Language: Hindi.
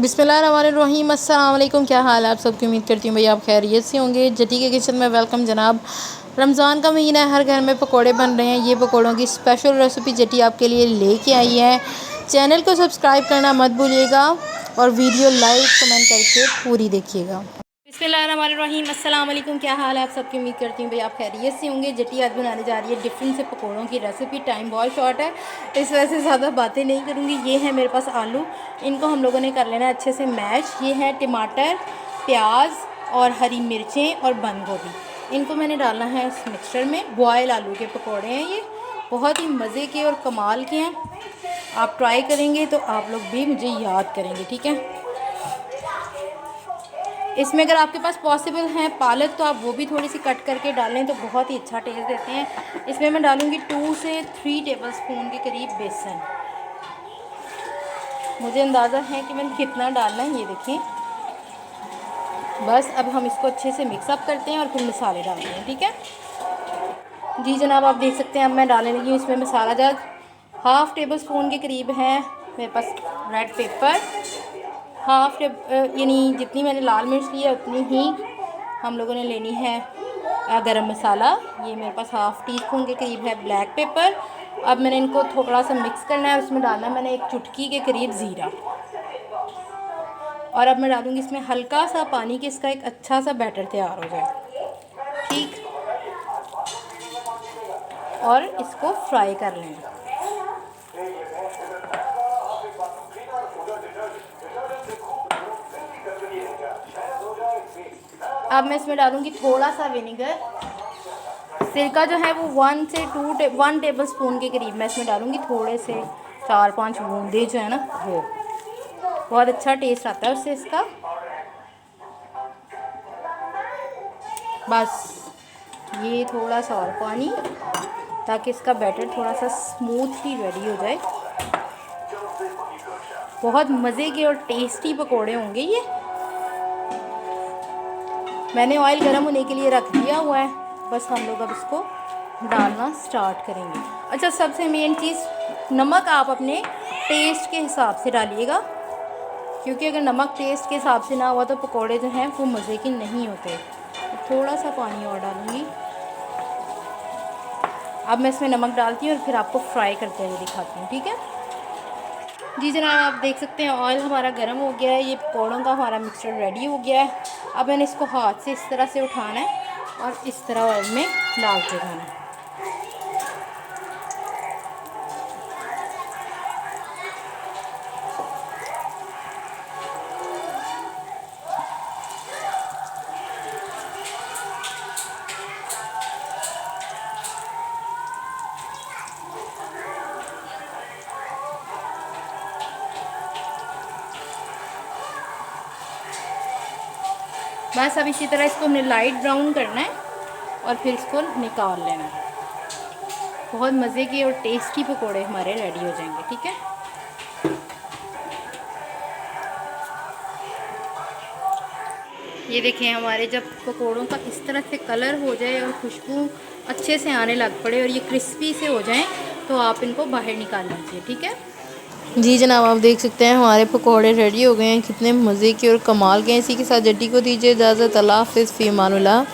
बिस्मिल्लाहिर्रहमानिर्रहीम। अस्सलाम वालेकुम। क्या हाल है आप सबकी? उम्मीद करती हूँ भाई आप खैरियत से होंगे। जटी के किचन में वेलकम जनाब। रमज़ान का महीना है, हर घर में पकोड़े बन रहे हैं। ये पकोड़ों की स्पेशल रेसिपी जटी आपके लिए लेके आई है। चैनल को सब्सक्राइब करना मत भूलिएगा और वीडियो लाइक कमेंट करके पूरी देखिएगा। बिस्मिल्लाहिर्रहमानिर्रहीम। अस्सलाम वालेकुम। क्या हाल है आप सबकी? उम्मीद करती हूँ भाई आप खैरियत से होंगे। जटी आज बनाने जा रही है डिफरेंट से पकोड़ों की रेसिपी। टाइम बहुत शॉर्ट है, इस वजह से ज़्यादा बातें नहीं करूँगी। ये है मेरे पास आलू, इनको हम लोगों ने कर लेना है अच्छे से मैश। ये है टमाटर, प्याज और हरी मिर्चें और बंद गोभी, इनको मैंने डालना है इस मिक्सचर में। बॉयल आलू के पकोड़े हैं ये, बहुत ही मज़े के और कमाल के हैं। आप ट्राई करेंगे तो आप लोग भी मुझे याद करेंगे, ठीक है। इसमें अगर आपके पास पॉसिबल है पालक तो आप वो भी थोड़ी सी कट करके डालें तो बहुत ही अच्छा टेस्ट देते हैं। इसमें मैं डालूँगी 2 से 3 टेबलस्पून के करीब बेसन। मुझे अंदाज़ा है कि मैंने कितना डालना है, ये देखें। बस अब हम इसको अच्छे से मिक्सअप करते हैं और फिर मसाले डालते हैं, ठीक है जी जनाब। आप देख सकते हैं अब मैं डालने लगी हूँ इसमें मसाला जग। 1/2 टेबलस्पून के करीब है मेरे पास रेड पेपर, यानी जितनी मैंने लाल मिर्च ली है उतनी ही हम लोगों ने लेनी है गरम मसाला। ये मेरे पास 1/2 टीस्पून के करीब है ब्लैक पेपर। अब मैंने इनको थोड़ा सा मिक्स करना है। उसमें डालना है मैंने 1 चुटकी के करीब ज़ीरा। और अब मैं डालूँगी इसमें हल्का सा पानी कि इसका एक अच्छा सा बैटर तैयार हो जाए, ठीक। और इसको फ्राई कर लेंगे। अब मैं इसमें डालूँगी थोड़ा सा विनेगर। सिरका जो है वो 1 टेबलस्पून के करीब मैं इसमें डालूँगी। थोड़े से 4-5 बूंदे जो है ना, वो बहुत अच्छा टेस्ट आता है उससे इसका। बस ये थोड़ा सा और पानी ताकि इसका बैटर थोड़ा सा स्मूथली रेडी हो जाए। बहुत मज़े के और टेस्टी पकोड़े होंगे ये। मैंने ऑयल गर्म होने के लिए रख दिया हुआ है, बस हम लोग अब इसको डालना स्टार्ट करेंगे। अच्छा, सबसे मेन चीज़ नमक आप अपने टेस्ट के हिसाब से डालिएगा, क्योंकि अगर नमक टेस्ट के हिसाब से ना हुआ तो पकोड़े जो हैं वो मज़े के नहीं होते। थोड़ा सा पानी और डालूँगी। अब मैं इसमें नमक डालती हूँ और फिर आपको फ्राई करते हुए दिखाती हूँ, ठीक है जी जनाब। आप देख सकते हैं ऑयल हमारा गर्म हो गया है। ये पकौड़ों का हमारा मिक्सचर रेडी हो गया है। अब मैंने इसको हाथ से इस तरह से उठाना है और इस तरह ऑयल में डालते जाना है। बस अब इसी तरह इसको हमने लाइट ब्राउन करना है और फिर इसको निकाल लेना है। बहुत मज़े के और टेस्टी पकोड़े हमारे रेडी हो जाएंगे, ठीक है। ये देखें, हमारे जब पकोड़ों का इस तरह से कलर हो जाए और खुशबू अच्छे से आने लग पड़े और ये क्रिस्पी से हो जाएं तो आप इनको बाहर निकाल लीजिए, ठीक है जी जनाब। आप देख सकते हैं हमारे पकोड़े रेडी हो गए हैं। कितने मज़े के और कमाल के हैं। इसी के साथ जट्टी को दीजिए इजाज़त। अल्लाह हाफ़िज़, फ़ी अमानुल्लाह।